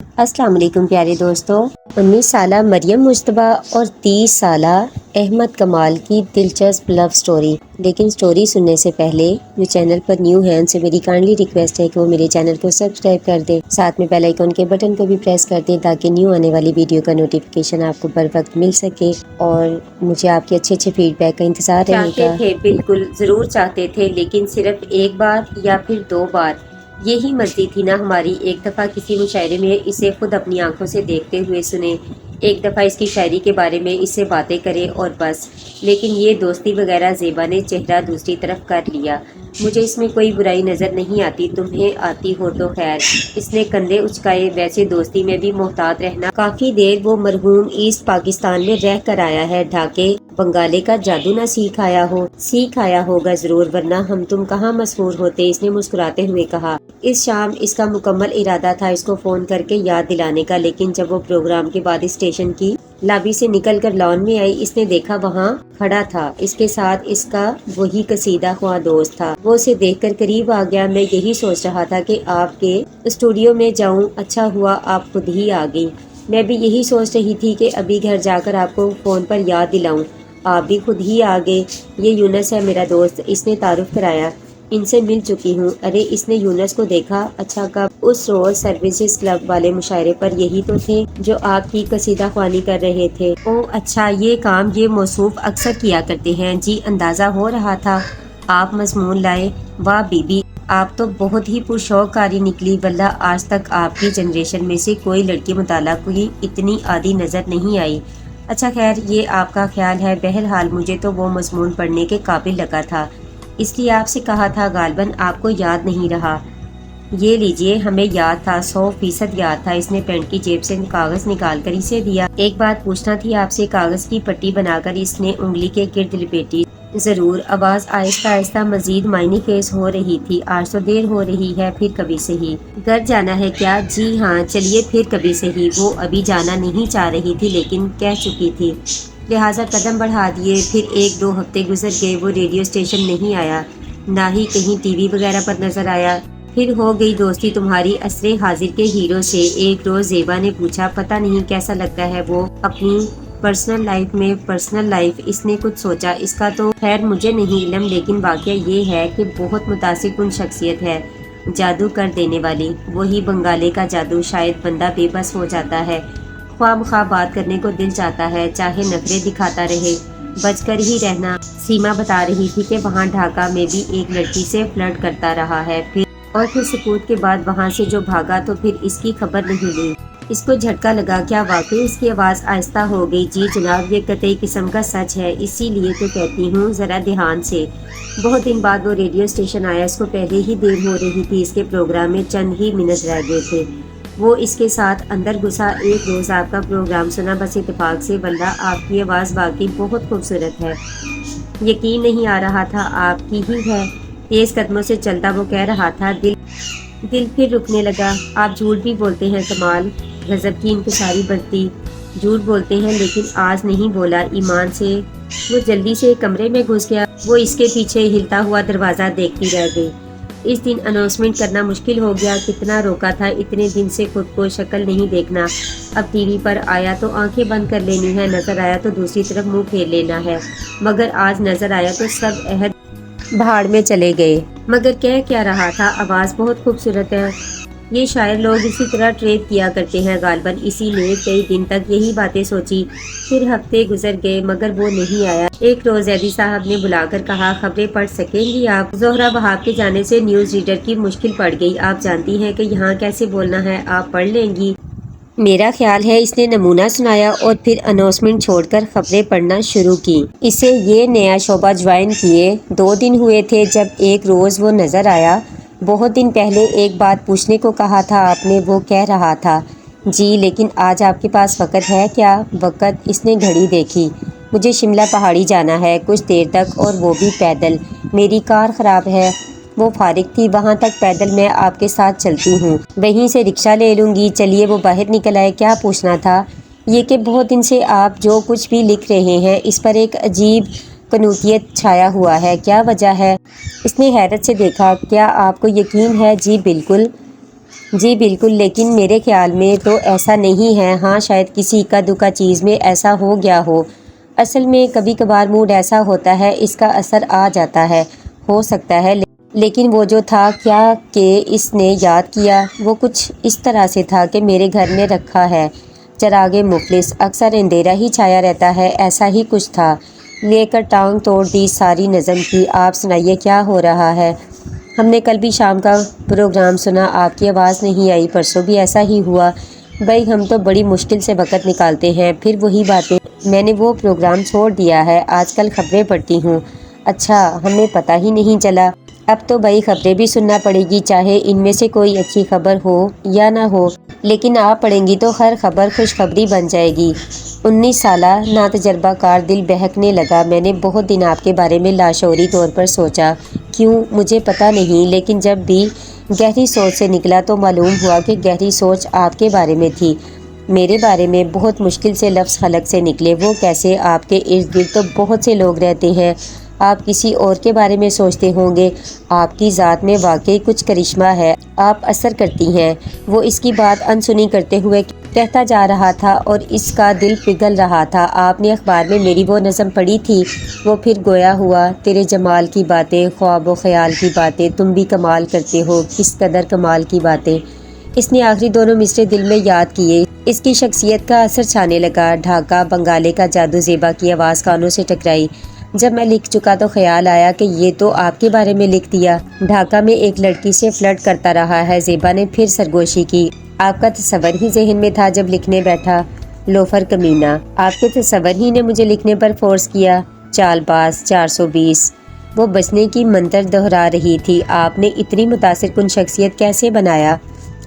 السلام علیکم پیارے دوستو۔ 19 سالہ مریم مجتبیٰ اور 30 سالہ احمد کمال کی دلچسپ لو سٹوری۔ لیکن سٹوری سننے سے پہلے جو چینل پر نیو ہیں ان سے میری کائنڈلی ریکویسٹ ہے کہ وہ میرے چینل کو سبسکرائب کر دیں، ساتھ میں بیل آئیکن کے بٹن کو بھی پریس کر دیں تاکہ نیو آنے والی ویڈیو کا نوٹیفیکیشن آپ کو بر وقت مل سکے، اور مجھے آپ کے اچھے فیڈ بیک کا انتظار رہے گا۔ چاہتے تھے، بالکل ضرور چاہتے تھے، لیکن صرف ایک بار یا پھر 2 بار یہی مرضی تھی نا ہماری۔ ایک دفعہ کسی مشاعرے میں اسے خود اپنی آنکھوں سے دیکھتے ہوئے سنے، ایک دفعہ اس کی شاعری کے بارے میں اس سے باتیں کرے اور بس۔ لیکن یہ دوستی وغیرہ زیبا نے چہرہ دوسری طرف کر لیا۔ مجھے اس میں کوئی برائی نظر نہیں آتی، تمہیں آتی ہو تو خیر۔ اس نے کندھے اچکائے۔ ویسے دوستی میں بھی محتاط رہنا۔ کافی دیر وہ مرحوم ایسٹ پاکستان میں رہ کر آیا ہے، ڈھاکے بنگالے کا جادو نہ سیکھ آیا ہوگا ضرور، ورنہ ہم تم کہاں مسحور ہوتے، اس نے مسکراتے ہوئے کہا۔ اس شام اس کا مکمل ارادہ تھا اس کو فون کر کے یاد دلانے کا، لیکن جب وہ پروگرام کے بعد اسٹیشن کی لابی سے نکل کر لان میں آئی، اس نے دیکھا وہاں کھڑا تھا اس کے ساتھ اس کا وہی قصیدہ خواہ دوست تھا۔ وہ اسے دیکھ کر قریب آ گیا۔ میں یہی سوچ رہا تھا کہ آپ کے اسٹوڈیو میں جاؤں، اچھا ہوا آپ خود ہی آ گئی۔ میں بھی یہی سوچ رہی تھی کہ ابھی گھر جا کر آپ کو فون پر یاد دلاؤں، آپ بھی خود ہی آ گئے۔ یہ یونس ہے میرا دوست، اس نے تعارف کرایا۔ ان سے مل چکی ہوں۔ ارے اس نے یونس کو دیکھا۔ اچھا کب؟ اس روز سروسز کلب والے مشاعرے پر یہی تو تھے جو آپ کی قصیدہ خوانی کر رہے تھے۔ او اچھا، یہ کام یہ موصوف اکثر کیا کرتے ہیں۔ جی اندازہ ہو رہا تھا آپ مضمون لائے۔ واہ بی بی، آپ تو بہت ہی پرشوق قاری نکلی، واللہ آج تک آپ کی جنریشن میں سے کوئی لڑکی مطالعہ کی اتنی عادی نظر نہیں آئی۔ اچھا خیر، یہ آپ کا خیال ہے۔ بہرحال مجھے تو وہ مضمون پڑھنے کے قابل لگا تھا، اس لیے آپ سے کہا تھا، غالباً آپ کو یاد نہیں رہا۔ یہ لیجئے، ہمیں یاد تھا، 100% یاد تھا۔ اس نے پینٹ کی جیب سے کاغذ نکال کر اسے دیا۔ ایک بات پوچھنا تھی آپ سے۔ کاغذ کی پٹی بنا کر اس نے انگلی کے گرد لپیٹی۔ ضرور۔ آواز آہستہ آہستہ مزید معنی خیز ہو رہی تھی۔ آج تو دیر ہو رہی ہے، پھر کبھی سہی۔ گھر جانا ہے کیا؟ جی ہاں، چلیے پھر کبھی سہی۔ وہ ابھی جانا نہیں چاہ رہی تھی لیکن کہہ چکی تھی، لہٰذا قدم بڑھا دیے۔ پھر 1-2 ہفتے گزر گئے، وہ ریڈیو اسٹیشن نہیں آیا، نہ ہی کہیں ٹی وی وغیرہ پر نظر آیا۔ پھر ہو گئی دوستی تمہاری عصر حاضر کے ہیرو سے۔ ایک روز زیبا نے پوچھا، پتہ نہیں کیسا لگتا ہے وہ اپنی پرسنل لائف میں؟ Personal life? اس نے کچھ سوچا۔ اس کا تو خیر مجھے نہیں علم، لیکن واقعہ یہ ہے کہ بہت متاثر کن شخصیت ہے، جادو کر دینے والی۔ وہی بنگالے کا جادو، شاید بندہ بے بس ہو جاتا ہے، خواہ مخواہ بات کرنے کو دل چاہتا ہے، چاہے نخرے دکھاتا رہے، بچ کر ہی رہنا۔ سیما بتا رہی تھی کہ وہاں ڈھاکہ میں بھی ایک لڑکی سے فلرٹ کرتا رہا ہے، پھر سکوت کے بعد وہاں سے جو بھاگا تو پھر اس کی خبر نہیں لی۔ اس کو جھٹکا لگا۔ کیا واقعی؟ اس کی آواز آہستہ ہو گئی۔ جی جناب، یہ قطعی قسم کا سچ ہے، اسی لیے تو کہتی ہوں ذرا دھیان سے۔ بہت دن بعد وہ ریڈیو اسٹیشن آیا۔ اس کو پہلے ہی دیر ہو رہی تھی، اس کے پروگرام میں چند ہی منٹ رہ گئے تھے۔ وہ اس کے ساتھ اندر گھسا۔ ایک روز آپ کا پروگرام سنا بس اتفاق سے، واللہ آپ کی آواز واقعی بہت خوبصورت ہے، یقین نہیں آ رہا تھا آپ کی ہی ہے۔ تیز قدموں سے چلتا وہ کہہ رہا تھا، دل پھر رکنے لگا۔ آپ جھوٹ بھی بولتے ہیں کمال۔ غضب کی انکساری بڑھتی۔ جھوٹ بولتے ہیں، لیکن آج نہیں بولا ایمان سے۔ وہ جلدی سے کمرے میں گھس گیا۔ وہ اس کے پیچھے ہلتا ہوا دروازہ دیکھتی رہ گئی۔ اس دن اناؤنسمنٹ کرنا مشکل ہو گیا۔ کتنا روکا تھا اتنے دن سے خود کو شکل نہیں دیکھنا۔ اب ٹی وی پر آیا تو آنکھیں بند کر لینی ہے، نظر آیا تو دوسری طرف منہ پھیر لینا ہے، مگر آج نظر آیا تو سب عہد بھاڑ میں چلے گئے۔ مگر کہہ کیا رہا تھا؟ آواز بہت خوبصورت ہے۔ یہ شاعر لوگ اسی طرح ٹریٹ کیا کرتے ہیں، غالباً اسی نے کئی دن تک یہی باتیں سوچی۔ پھر ہفتے گزر گئے مگر وہ نہیں آیا۔ ایک روز زیدی صاحب نے بلا کر کہا، خبریں پڑھ سکیں گی آپ؟ زہرہ وہاب کے جانے سے نیوز ریڈر کی مشکل پڑ گئی۔ آپ جانتی ہیں کہ یہاں کیسے بولنا ہے، آپ پڑھ لیں گی؟ میرا خیال ہے اس نے نمونہ سنایا اور پھر اناؤنسمنٹ چھوڑ کر خبریں پڑھنا شروع کی۔ اسے یہ نیا شعبہ جوائن کیے 2 دن ہوئے تھے جب ایک روز وہ نظر آیا۔ بہت دن پہلے ایک بات پوچھنے کو کہا تھا آپ نے، وہ کہہ رہا تھا، جی لیکن آج آپ کے پاس وقت ہے کیا؟ وقت؟ اس نے گھڑی دیکھی۔ مجھے شملہ پہاڑی جانا ہے کچھ دیر تک، اور وہ بھی پیدل۔ میری کار خراب ہے۔ وہ فارغ تھی، وہاں تک پیدل میں آپ کے ساتھ چلتی ہوں، وہیں سے رکشہ لے لوں گی۔ چلیے وہ باہر نکل آئے۔ کیا پوچھنا تھا؟ یہ کہ بہت دن سے آپ جو کچھ بھی لکھ رہے ہیں اس پر ایک عجیب کنوتیت چھایا ہوا ہے، کیا وجہ ہے؟ اس نے حیرت سے دیکھا۔ کیا آپ کو یقین ہے؟ جی بالکل۔ جی بالکل، لیکن میرے خیال میں تو ایسا نہیں ہے۔ ہاں شاید کسی اکا دکا چیز میں ایسا ہو گیا ہو۔ اصل میں کبھی کبھار موڈ ایسا ہوتا ہے، اس کا اثر آ جاتا ہے، ہو سکتا ہے، لیکن وہ جو تھا کیا کہ اس نے یاد کیا، وہ کچھ اس طرح سے تھا کہ میرے گھر میں رکھا ہے چراغ مفلس، اکثر اندھیرا ہی چھایا رہتا ہے، ایسا ہی کچھ تھا۔ لے کر ٹانگ توڑ دی ساری نظم کی۔ آپ سنائیے کیا ہو رہا ہے؟ ہم نے کل بھی شام کا پروگرام سنا، آپ کی آواز نہیں آئی، پرسوں بھی ایسا ہی ہوا۔ بھائی ہم تو بڑی مشکل سے وقت نکالتے ہیں، پھر وہی باتیں۔ میں نے وہ پروگرام چھوڑ دیا ہے، آج کل خبریں پڑھتی ہوں۔ اچھا، ہمیں پتہ ہی نہیں چلا۔ اب تو بھائی خبریں بھی سننا پڑے گی، چاہے ان میں سے کوئی اچھی خبر ہو یا نہ ہو، لیکن آپ پڑھیں گی تو ہر خبر خوشخبری بن جائے گی۔ 19 سالہ ناتجربہ کار دل بہکنے لگا۔ میں نے بہت دن آپ کے بارے میں لاشعوری طور پر سوچا، کیوں مجھے پتہ نہیں، لیکن جب بھی گہری سوچ سے نکلا تو معلوم ہوا کہ گہری سوچ آپ کے بارے میں تھی۔ میرے بارے میں بہت مشکل سے لفظ حلق سے نکلے۔ وہ کیسے؟ آپ کے ارد گرد تو بہت سے لوگ رہتے ہیں، آپ کسی اور کے بارے میں سوچتے ہوں گے۔ آپ کی ذات میں واقعی کچھ کرشمہ ہے، آپ اثر کرتی ہیں۔ وہ اس کی بات انسنی کرتے ہوئے کہتا جا رہا تھا اور اس کا دل پگھل رہا تھا۔ آپ نے اخبار میں میری وہ نظم پڑھی تھی؟ وہ پھر گویا ہوا، تیرے جمال کی باتیں، خواب و خیال کی باتیں، تم بھی کمال کرتے ہو، کس قدر کمال کی باتیں۔ اس نے آخری دونوں مصرے دل میں یاد کیے۔ اس کی شخصیت کا اثر چھانے لگا۔ ڈھاکہ بنگالے کا جادو، زیبا کی آواز کانوں سے ٹکرائی۔ جب میں لکھ چکا تو خیال آیا کہ یہ تو آپ کے بارے میں لکھ دیا۔ ڈھاکہ میں ایک لڑکی سے فلرٹ کرتا رہا ہے، زیبا نے پھر سرگوشی کی۔ آپ کا تصور ہی ذہن میں تھا جب لکھنے بیٹھا؟ لوفر کمینہ، آپ کے تصور ہی نے مجھے لکھنے پر فورس کیا۔ چال باز 420۔ وہ بچنے کی منتر دہرا رہی تھی۔ آپ نے اتنی متاثر کن شخصیت کیسے بنایا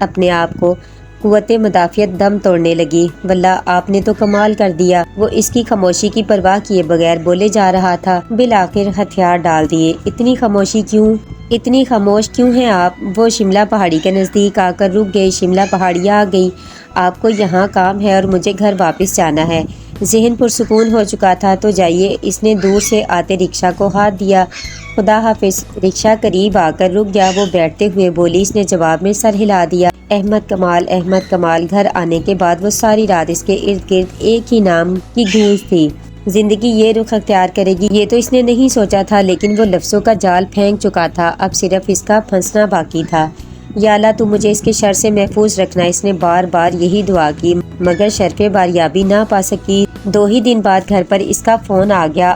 اپنے آپ کو؟ قوت مدافعت دم توڑنے لگی۔ واللہ آپ نے تو کمال کر دیا۔ وہ اس کی خاموشی کی پرواہ کیے بغیر بولے جا رہا تھا۔ بالآخر ہتھیار ڈال دیے۔ اتنی خاموشی کیوں؟ اتنی خاموش کیوں ہیں آپ؟ وہ شملہ پہاڑی کے نزدیک آ کر رک گئے۔ شملہ پہاڑی آ گئی؟ آپ کو یہاں کام ہے اور مجھے گھر واپس جانا ہے۔ ذہن پرسکون ہو چکا تھا تو جائیے۔ اس نے دور سے آتے رکشا کو ہاتھ دیا۔ خدا حافظ۔ رکشا قریب آ کر رک گیا۔ وہ بیٹھتے ہوئے بولی۔ اس نے جواب میں سر ہلا دیا۔ احمد کمال، احمد کمال۔ گھر آنے کے بعد وہ ساری رات اس کے ارد گرد ایک ہی نام کی گونج تھی۔ زندگی یہ رخ اختیار کرے گی، یہ تو اس نے نہیں سوچا تھا، لیکن وہ لفظوں کا جال پھینک چکا تھا، اب صرف اس کا پھنسنا باقی تھا۔ یا اللہ تو مجھے اس کے شر سے محفوظ رکھنا۔ اس نے بار بار یہی دعا کی، مگر شرف باریابی نہ پا سکی۔ 2 ہی دن بعد گھر پر اس کا فون آ گیا۔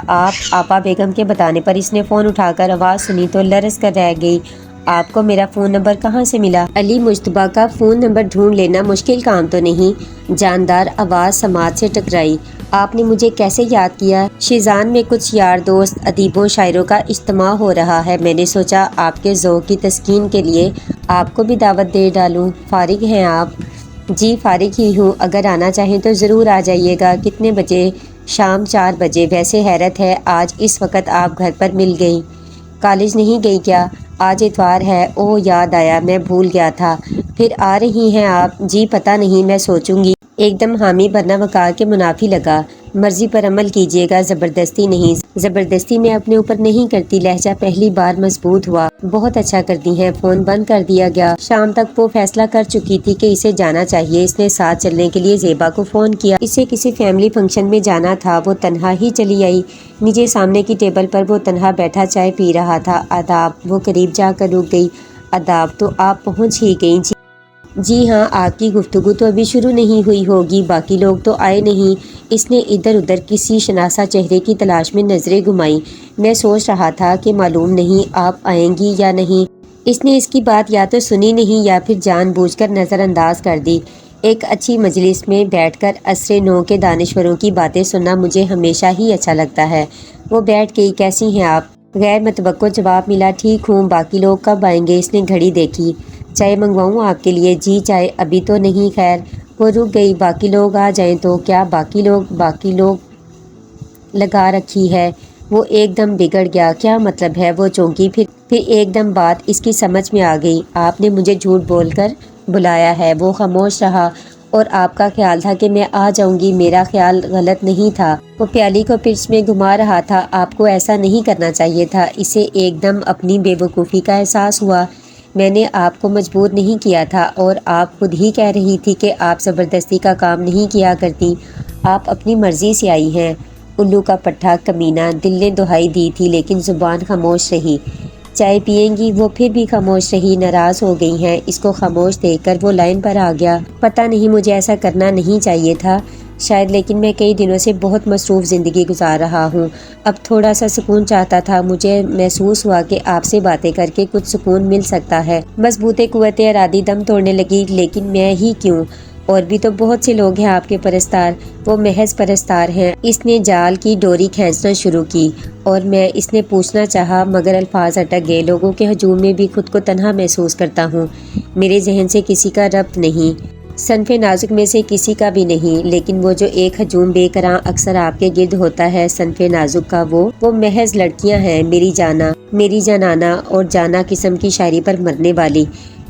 آپا بیگم کے بتانے پر اس نے فون اٹھا کر آواز سنی تو لرز کر رہ گئی۔ آپ کو میرا فون نمبر کہاں سے ملا؟ علی مجتبیٰ کا فون نمبر ڈھونڈ لینا مشکل کام تو نہیں؟ جاندار آواز سماعت سے ٹکرائی۔ آپ نے مجھے کیسے یاد کیا؟ شیزان میں کچھ یار دوست ادیبوں شاعروں کا اجتماع ہو رہا ہے، میں نے سوچا آپ کے ذوق کی تسکین کے لیے آپ کو بھی دعوت دے ڈالوں۔ فارغ ہیں آپ؟ جی فارغ ہی ہوں، اگر آنا چاہیں تو ضرور آ جائیے گا۔ کتنے بجے؟ شام 4 بجے۔ ویسے حیرت ہے آج اس وقت آپ گھر پر مل گئی، کالج نہیں گئی کیا؟ آج اتوار ہے۔ اوہ یاد آیا، میں بھول گیا تھا۔ پھر آ رہی ہیں آپ؟ جی پتہ نہیں، میں سوچوں گی۔ ایک دم حامی برنا وقار کے منافی لگا۔ مرضی پر عمل کیجیے گا، زبردستی نہیں۔ زبردستی میں اپنے اوپر نہیں کرتی۔ لہجہ پہلی بار مضبوط ہوا۔ بہت اچھا کرتی ہیں۔ فون بند کر دیا گیا۔ شام تک وہ فیصلہ کر چکی تھی کہ اسے جانا چاہیے۔ اس نے ساتھ چلنے کے لیے زیبا کو فون کیا۔ اسے کسی فیملی فنکشن میں جانا تھا، وہ تنہا ہی چلی آئی۔ نیچے سامنے کی ٹیبل پر وہ تنہا بیٹھا چائے پی رہا تھا۔ آداب۔ وہ قریب جا کر رک گئی۔ آداب تو آپ پہنچ ہی گئیں؟ جی ہاں، آپ کی گفتگو تو ابھی شروع نہیں ہوئی ہوگی، باقی لوگ تو آئے نہیں۔ اس نے ادھر ادھر کسی شناسا چہرے کی تلاش میں نظریں گھمائیں۔ میں سوچ رہا تھا کہ معلوم نہیں آپ آئیں گی یا نہیں۔ اس نے اس کی بات یا تو سنی نہیں یا پھر جان بوجھ کر نظر انداز کر دی۔ ایک اچھی مجلس میں بیٹھ کر عصر نو کے دانشوروں کی باتیں سننا مجھے ہمیشہ ہی اچھا لگتا ہے۔ وہ بیٹھ گئی۔ کیسی ہیں آپ؟ غیر متوقع جواب ملا۔ ٹھیک ہوں، باقی لوگ کب آئیں گے؟ اس نے گھڑی دیکھی۔ چائے منگواؤں آپ کے لیے؟ جی چائے ابھی تو نہیں، خیر۔ وہ رک گئی۔ باقی لوگ آ جائیں تو؟ کیا باقی لوگ لگا رکھی ہے؟ وہ ایک دم بگڑ گیا۔ کیا مطلب ہے؟ وہ چونکی۔ پھر ایک دم بات اس کی سمجھ میں آ گئی۔ آپ نے مجھے جھوٹ بول کر بلایا ہے۔ وہ خاموش رہا۔ اور آپ کا خیال تھا کہ میں آ جاؤں گی؟ میرا خیال غلط نہیں تھا۔ وہ پیالی کو پرچ میں گھما رہا تھا۔ آپ کو ایسا نہیں کرنا چاہیے تھا۔ اسے ایک دم اپنی بے وقوفی کا احساس ہوا۔ میں نے آپ کو مجبور نہیں کیا تھا اور آپ خود ہی کہہ رہی تھی کہ آپ زبردستی کا کام نہیں کیا کرتی، آپ اپنی مرضی سے آئی ہیں۔ الو کا پٹھا کمینہ، دل نے دہائی دی تھی لیکن زبان خاموش رہی۔ چائے پئیں گی؟ وہ پھر بھی خاموش رہی، ناراض ہو گئی ہیں۔ اس کو خاموش دیکھ کر وہ لائن پر آ گیا۔ پتہ نہیں مجھے ایسا کرنا نہیں چاہیے تھا شاید، لیکن میں کئی دنوں سے بہت مصروف زندگی گزار رہا ہوں، اب تھوڑا سا سکون چاہتا تھا۔ مجھے محسوس ہوا کہ آپ سے باتیں کر کے کچھ سکون مل سکتا ہے۔ مضبوط قوت ارادی دم توڑنے لگی، لیکن میں ہی کیوں؟ اور بھی تو بہت سے لوگ ہیں آپ کے پرستار، وہ محض پرستار ہیں۔ اس نے جال کی ڈوری کھینچنا شروع کی اور اس نے پوچھنا چاہا مگر الفاظ اٹک گئے۔ لوگوں کے ہجوم میں بھی خود کو تنہا محسوس کرتا ہوں، میرے ذہن سے کسی کا ربط نہیں، صنف نازک میں سے کسی کا بھی نہیں، لیکن وہ جو ایک ہجوم بے کراں اکثر آپ کے گرد ہوتا ہے صنف نازک کا، وہ محض لڑکیاں ہیں، میری جانا، میری جانانا اور جانا قسم کی شاعری پر مرنے والی۔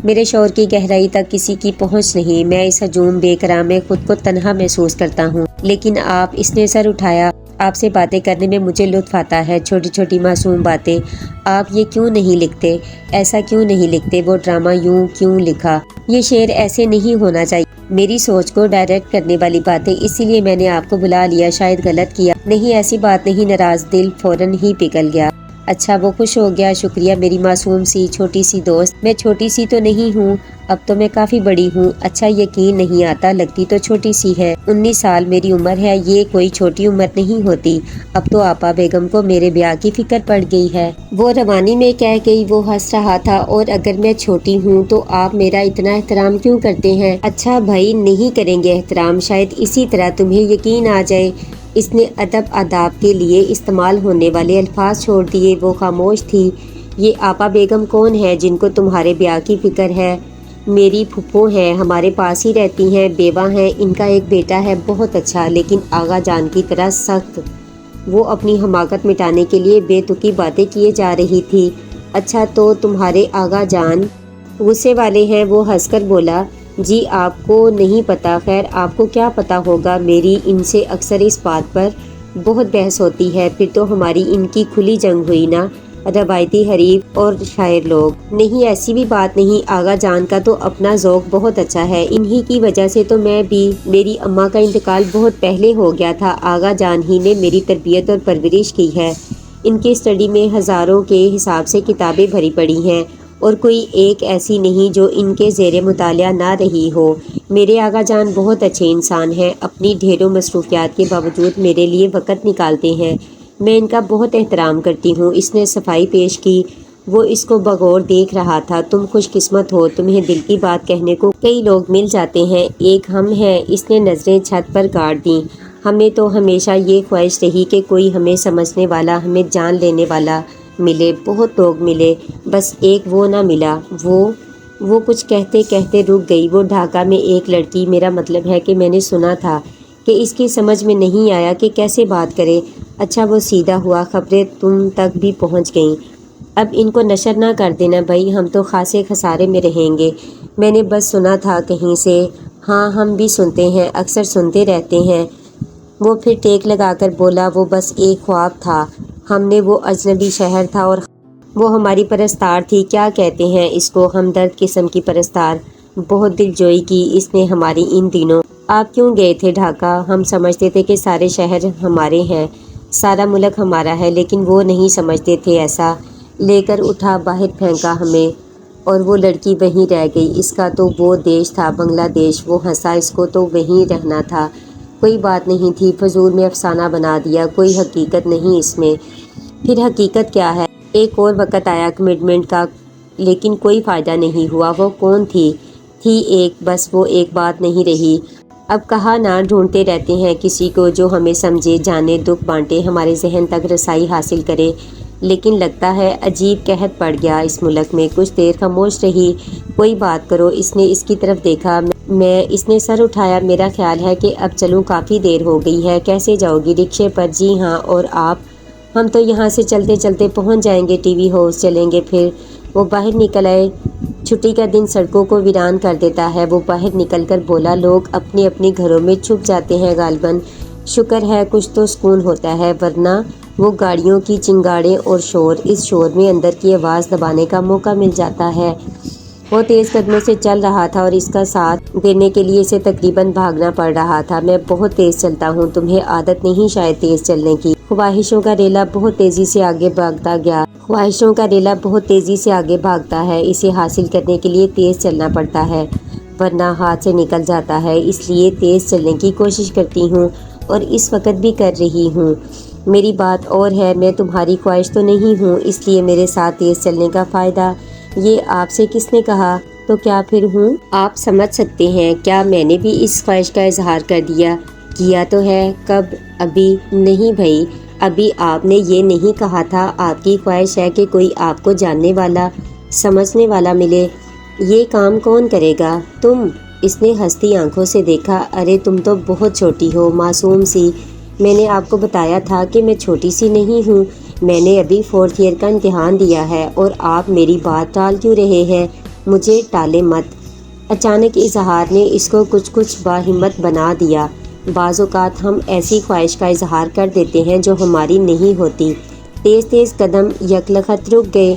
میرے شعور کی گہرائی تک کسی کی پہنچ نہیں، میں اس ہجوم بے کراں میں خود کو تنہا محسوس کرتا ہوں۔ لیکن آپ، اس نے سر اٹھایا، آپ سے باتیں کرنے میں مجھے لطف آتا ہے، چھوٹی چھوٹی معصوم باتیں۔ آپ یہ کیوں نہیں لکھتے؟ ایسا کیوں نہیں لکھتے؟ وہ ڈرامہ یوں کیوں لکھا؟ یہ شعر ایسے نہیں ہونا چاہیے۔ میری سوچ کو ڈائریکٹ کرنے والی باتیں، اسی لیے میں نے آپ کو بلا لیا، شاید غلط کیا۔ نہیں ایسی بات نہیں، ناراض دل فوراً ہی پگھل گیا۔ اچھا، وہ خوش ہو گیا، شکریہ میری معصوم سی چھوٹی سی دوست۔ میں چھوٹی سی تو نہیں ہوں، اب تو میں کافی بڑی ہوں۔ اچھا یقین نہیں آتا، لگتی تو چھوٹی سی ہے، 19 سال میری عمر ہے، یہ کوئی چھوٹی عمر نہیں ہوتی۔ اب تو آپا بیگم کو میرے بیاہ کی فکر پڑ گئی ہے، وہ روانی میں کہہ گئی۔ وہ ہنس رہا تھا، اور اگر میں چھوٹی ہوں تو آپ میرا اتنا احترام کیوں کرتے ہیں؟ اچھا بھائی نہیں کریں گے احترام، شاید اسی طرح تمہیں یقین آ جائے۔ اس نے ادب آداب کے لیے استعمال ہونے والے الفاظ چھوڑ دیے، وہ خاموش تھی۔ یہ آپا بیگم کون ہے جن کو تمہارے بیاہ کی فکر ہے؟ میری پھپھو ہیں، ہمارے پاس ہی رہتی ہیں، بیوہ ہیں، ان کا ایک بیٹا ہے، بہت اچھا، لیکن آغا جان کی طرح سخت۔ وہ اپنی حماقت مٹانے کے لیے بے تکی باتیں کیے جا رہی تھی۔ اچھا تو تمہارے آغا جان غصے والے ہیں؟ وہ ہنس کر بولا، جی آپ کو نہیں پتا، خیر آپ کو کیا پتا ہوگا، میری ان سے اکثر اس بات پر بہت بحث ہوتی ہے۔ پھر تو ہماری ان کی کھلی جنگ ہوئی نا، روایتی حریف اور شاعر لوگ۔ نہیں ایسی بھی بات نہیں، آغا جان کا تو اپنا ذوق بہت اچھا ہے، انہی کی وجہ سے تو میں بھی، میری اماں کا انتقال بہت پہلے ہو گیا تھا، آغا جان ہی نے میری تربیت اور پرورش کی ہے۔ ان کی اسٹڈی میں ہزاروں کے حساب سے کتابیں بھری پڑی ہیں، اور کوئی ایک ایسی نہیں جو ان کے زیر مطالعہ نہ رہی ہو۔ میرے آغا جان بہت اچھے انسان ہیں، اپنی ڈھیروں مصروفیات کے باوجود میرے لیے وقت نکالتے ہیں، میں ان کا بہت احترام کرتی ہوں۔ اس نے صفائی پیش کی، وہ اس کو بغور دیکھ رہا تھا۔ تم خوش قسمت ہو، تمہیں دل کی بات کہنے کو کئی لوگ مل جاتے ہیں، ایک ہم ہیں۔ اس نے نظریں چھت پر گاڑ دیں۔ ہمیں تو ہمیشہ یہ خواہش رہی کہ کوئی ہمیں سمجھنے والا، ہمیں جان لینے والا ملے، بہت لوگ ملے، بس ایک وہ نہ ملا۔ وہ کچھ کہتے کہتے رک گئی۔ وہ ڈھاکہ میں ایک لڑکی، میرا مطلب ہے کہ میں نے سنا تھا کہ اس کی سمجھ میں نہیں آیا کہ کیسے بات کرے۔ اچھا وہ سیدھا ہوا، خبریں تم تک بھی پہنچ گئیں، اب ان کو نشر نہ کر دینا بھائی، ہم تو خاصے خسارے میں رہیں گے۔ میں نے بس سنا تھا کہیں سے۔ ہاں ہم بھی سنتے ہیں، اکثر سنتے رہتے ہیں۔ وہ پھر ٹیک لگا کر بولا، وہ بس ایک خواب تھا، ہم نے، وہ اجنبی شہر تھا اور وہ ہماری پرستار تھی، کیا کہتے ہیں اس کو، ہمدرد قسم کی پرستار۔ بہت دل جوئی کی اس نے ہماری ان دنوں۔ آپ کیوں گئے تھے ڈھاکہ؟ ہم سمجھتے تھے کہ سارے شہر ہمارے ہیں، سارا ملک ہمارا ہے، لیکن وہ نہیں سمجھتے تھے ایسا۔ لے کر اٹھا، باہر پھینکا ہمیں، اور وہ لڑکی وہیں رہ گئی۔ اس کا تو وہ دیش تھا، بنگلہ دیش۔ وہ ہنسا، اس کو تو وہیں رہنا تھا، کوئی بات نہیں تھی، فضول میں افسانہ بنا دیا، کوئی حقیقت نہیں اس میں۔ پھر حقیقت کیا ہے؟ ایک اور وقت آیا کمٹمنٹ کا، لیکن کوئی فائدہ نہیں ہوا۔ وہ کون تھی؟ تھی ایک، بس وہ ایک بات نہیں رہی۔ اب کہا نہ، ڈھونڈتے رہتے ہیں کسی کو جو ہمیں سمجھے، جانے، دکھ بانٹے، ہمارے ذہن تک رسائی حاصل کرے، لیکن لگتا ہے عجیب قحط پڑ گیا اس ملک میں۔ کچھ دیر خاموش رہی، کوئی بات کرو۔ اس نے اس کی طرف دیکھا، اس نے سر اٹھایا، میرا خیال ہے کہ اب چلوں، کافی دیر ہو گئی ہے۔ کیسے جاؤ گی؟ رکشے پر؟ جی ہاں، اور آپ؟ ہم تو یہاں سے چلتے چلتے پہنچ جائیں گے، ٹی وی ہاؤس چلیں گے پھر۔ وہ باہر نکل آئے۔ چھٹی کا دن سڑکوں کو ویران کر دیتا ہے۔ وہ باہر نکل کر بولا، لوگ اپنے اپنے گھروں میں چھپ جاتے ہیں غالباً، شکر ہے کچھ تو سکون ہوتا ہے، ورنہ وہ گاڑیوں کی چنگاڑیں اور شور، اس شور میں اندر کی آواز دبانے کا موقع مل جاتا ہے۔ وہ تیز قدموں سے چل رہا تھا اور اس کا ساتھ دینے کے لیے اسے تقریباً بھاگنا پڑ رہا تھا۔ میں بہت تیز چلتا ہوں، تمہیں عادت نہیں شاید تیز چلنے کی۔ خواہشوں کا ریلا بہت تیزی سے آگے بھاگتا گیا۔ خواہشوں کا ریلا بہت تیزی سے آگے بھاگتا ہے، اسے حاصل کرنے کے لیے تیز چلنا پڑتا ہے ورنہ ہاتھ سے نکل جاتا ہے، اس لیے تیز چلنے کی کوشش کرتی ہوں اور اس وقت بھی کر رہی ہوں۔ میری بات اور ہے، میں تمہاری خواہش تو نہیں ہوں، اس لیے میرے ساتھ تیز چلنے کا فائدہ یہ آپ سے کس نے کہا؟ تو کیا پھر ہوں؟ آپ سمجھ سکتے ہیں، کیا میں نے بھی اس خواہش کا اظہار کر دیا؟ کیا تو ہے۔ کب؟ ابھی نہیں بھائی، ابھی آپ نے یہ نہیں کہا تھا۔ آپ کی خواہش ہے کہ کوئی آپ کو جاننے والا، سمجھنے والا ملے۔ یہ کام کون کرے گا؟ تم۔ اس نے ہنستی آنکھوں سے دیکھا۔ ارے تم تو بہت چھوٹی ہو، معصوم سی۔ میں نے آپ کو بتایا تھا کہ میں چھوٹی سی نہیں ہوں، میں نے ابھی 4th ایئر کا امتحان دیا ہے اور آپ میری بات ٹال کیوں رہے ہیں؟ مجھے ٹالے مت۔ اچانک اظہار نے اس کو کچھ باہمت بنا دیا۔ بعض اوقات ہم ایسی خواہش کا اظہار کر دیتے ہیں جو ہماری نہیں ہوتی۔ تیز قدم یکلخت رک گئے۔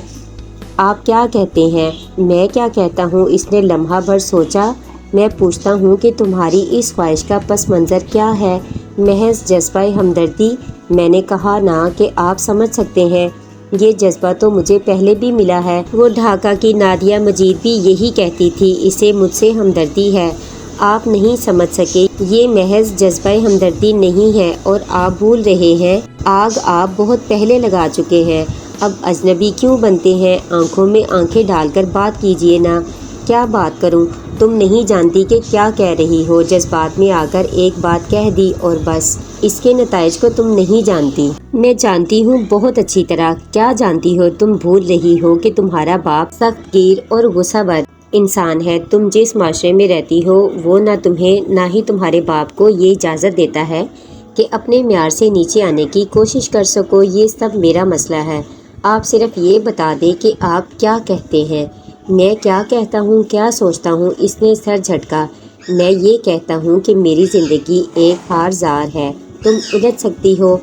آپ کیا کہتے ہیں؟ میں کیا کہتا ہوں؟ اس نے لمحہ بھر سوچا۔ میں پوچھتا ہوں کہ تمہاری اس خواہش کا پس منظر کیا ہے؟ محض جذبہ ہمدردی؟ میں نے کہا نا کہ آپ سمجھ سکتے ہیں، یہ جذبہ تو مجھے پہلے بھی ملا ہے۔ وہ ڈھاکہ کی نادیہ مجید بھی یہی کہتی تھی، اسے مجھ سے ہمدردی ہے۔ آپ نہیں سمجھ سکے، یہ محض جذبہ ہمدردی نہیں ہے اور آپ بھول رہے ہیں، آگ آپ بہت پہلے لگا چکے ہیں۔ اب اجنبی کیوں بنتے ہیں؟ آنکھوں میں آنکھیں ڈال کر بات کیجیے نا۔ کیا بات کروں؟ تم نہیں جانتی کہ کیا کہہ رہی ہو، جذبات میں آ کر ایک بات کہہ دی اور بس، اس کے نتائج کو تم نہیں جانتی۔ میں جانتی ہوں بہت اچھی طرح۔ کیا جانتی ہو؟ تم بھول رہی ہو کہ تمہارا باپ سخت گیر اور غصہ ور انسان ہے۔ تم جس معاشرے میں رہتی ہو وہ نہ تمہیں نہ ہی تمہارے باپ کو یہ اجازت دیتا ہے کہ اپنے معیار سے نیچے آنے کی کوشش کر سکو۔ یہ سب میرا مسئلہ ہے۔ آپ صرف یہ بتا دیں کہ آپ کیا کہتے ہیں۔ میں کیا کہتا ہوں، کیا سوچتا ہوں؟ اس نے سر جھٹکا۔ میں یہ کہتا ہوں کہ میری زندگی ایک ہار زار ہے، تم الجھ سکتی ہو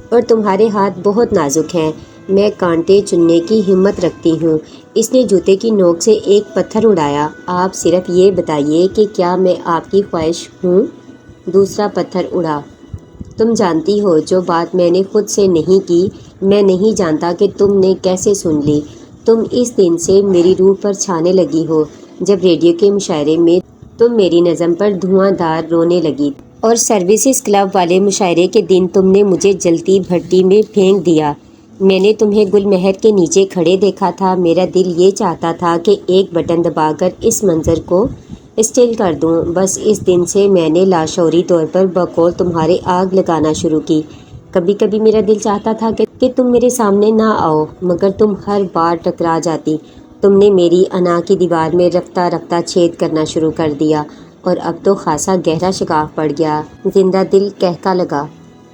اور تمہارے ہاتھ بہت نازک ہیں۔ میں کانٹے چننے کی ہمت رکھتی ہوں۔ اس نے جوتے کی نوک سے ایک پتھر اڑایا۔ آپ صرف یہ بتائیے کہ کیا میں آپ کی خواہش ہوں؟ دوسرا پتھر اڑا۔ تم جانتی ہو جو بات میں نے خود سے نہیں کی، میں نہیں جانتا کہ تم نے کیسے سن لی۔ تم اس دن سے میری روح پر چھانے لگی ہو جب ریڈیو کے مشاعرے میں تم میری نظم پر دھواں دھار رونے لگی، اور سروسز کلب والے مشاعرے کے دن تم نے مجھے جلتی بھٹی میں پھینک دیا۔ میں نے تمہیں گل مہر کے نیچے کھڑے دیکھا تھا۔ میرا دل یہ چاہتا تھا کہ ایک بٹن دبا کر اس منظر کو اسٹل کر دوں۔ بس اس دن سے میں نے لاشعوری طور پر بقول تمہارے آگ لگانا شروع کی۔ کبھی کبھی میرا دل چاہتا تھا کہ تم میرے سامنے نہ آؤ، مگر تم ہر بار ٹکرا جاتی۔ تم نے میری انا کی دیوار میں رفتہ رفتہ چھید کرنا شروع کر دیا اور اب تو خاصا گہرا شگاف پڑ گیا۔ زندہ دل کہکا لگا،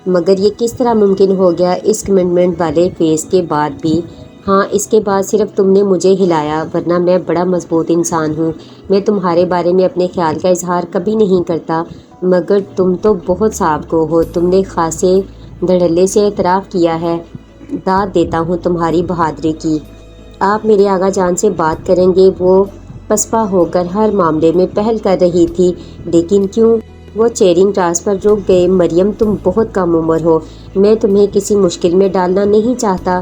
مگر یہ کس طرح ممکن ہو گیا اس کمٹمنٹ والے فیز کے بعد بھی؟ ہاں، اس کے بعد صرف تم نے مجھے ہلایا، ورنہ میں بڑا مضبوط انسان ہوں۔ میں تمہارے بارے میں اپنے خیال کا اظہار کبھی نہیں کرتا، مگر تم تو بہت صاحب کو ہو۔ تم نے خاصے دھڑلے سے اعتراف کیا ہے۔ داد دیتا ہوں تمہاری بہادری کی۔ آپ میرے آغا جان سے بات کریں گے؟ وہ پسپا ہو کر ہر معاملے میں پہل کر رہی تھی، لیکن کیوں؟ وہ چیئرنگ کلاس پر رک گئے۔ مریم، تم بہت کم عمر ہو، میں تمہیں کسی مشکل میں ڈالنا نہیں چاہتا۔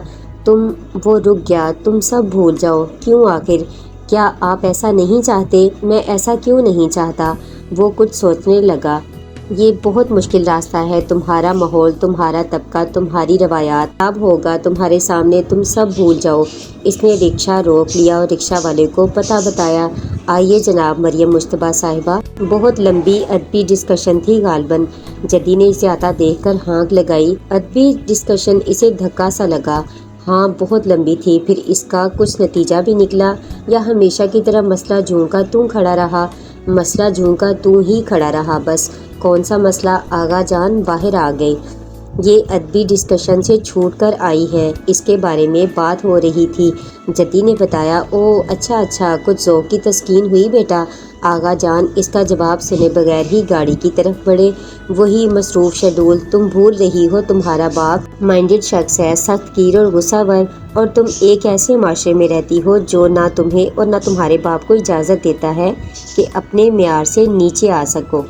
وہ رک گیا۔ تم سب بھول جاؤ۔ کیوں آخر؟ کیا آپ ایسا نہیں چاہتے؟ میں ایسا کیوں نہیں چاہتا؟ وہ کچھ سوچنے لگا۔ یہ بہت مشکل راستہ ہے۔ تمہارا ماحول، تمہارا طبقہ، تمہاری روایات اب ہوگا تمہارے سامنے، تم سب بھول جاؤ۔ اس نے رکشہ روک لیا اور رکشہ والے کو پتہ بتایا۔ آئیے جناب مریم مجتبیٰ صاحبہ۔ بہت لمبی ادبی ڈسکشن تھی غالباً۔ جدی نے اسے آتا دیکھ کر ہانک لگائی۔ ادبی ڈسکشن؟ اسے دھکا سا لگا۔ ہاں، بہت لمبی تھی۔ پھر اس کا کچھ نتیجہ بھی نکلا یا ہمیشہ کی طرح مسئلہ جوں کا توں کھڑا رہا؟ مسئلہ جوں کا توں ہی کھڑا رہا بس۔ کون سا مسئلہ؟ آغا جان باہر آ گئے۔ یہ ادبی ڈسکشن سے چھوٹ کر آئی ہیں، اس کے بارے میں بات ہو رہی تھی۔ جدی نے بتایا۔ اوہ اچھا، کچھ ذوق کی تسکین ہوئی بیٹا؟ آغا جان اس کا جواب سنے بغیر ہی گاڑی کی طرف بڑھے۔ وہی مصروف شیڈول، تم بھول رہی ہو تمہارا باپ مائنڈڈ شخص ہے، سخت گیر اور غصہ ور، اور تم ایک ایسے معاشرے میں رہتی ہو جو نہ تمہیں اور نہ تمہارے باپ کو اجازت دیتا ہے کہ اپنے معیار سے نیچے آ سکو۔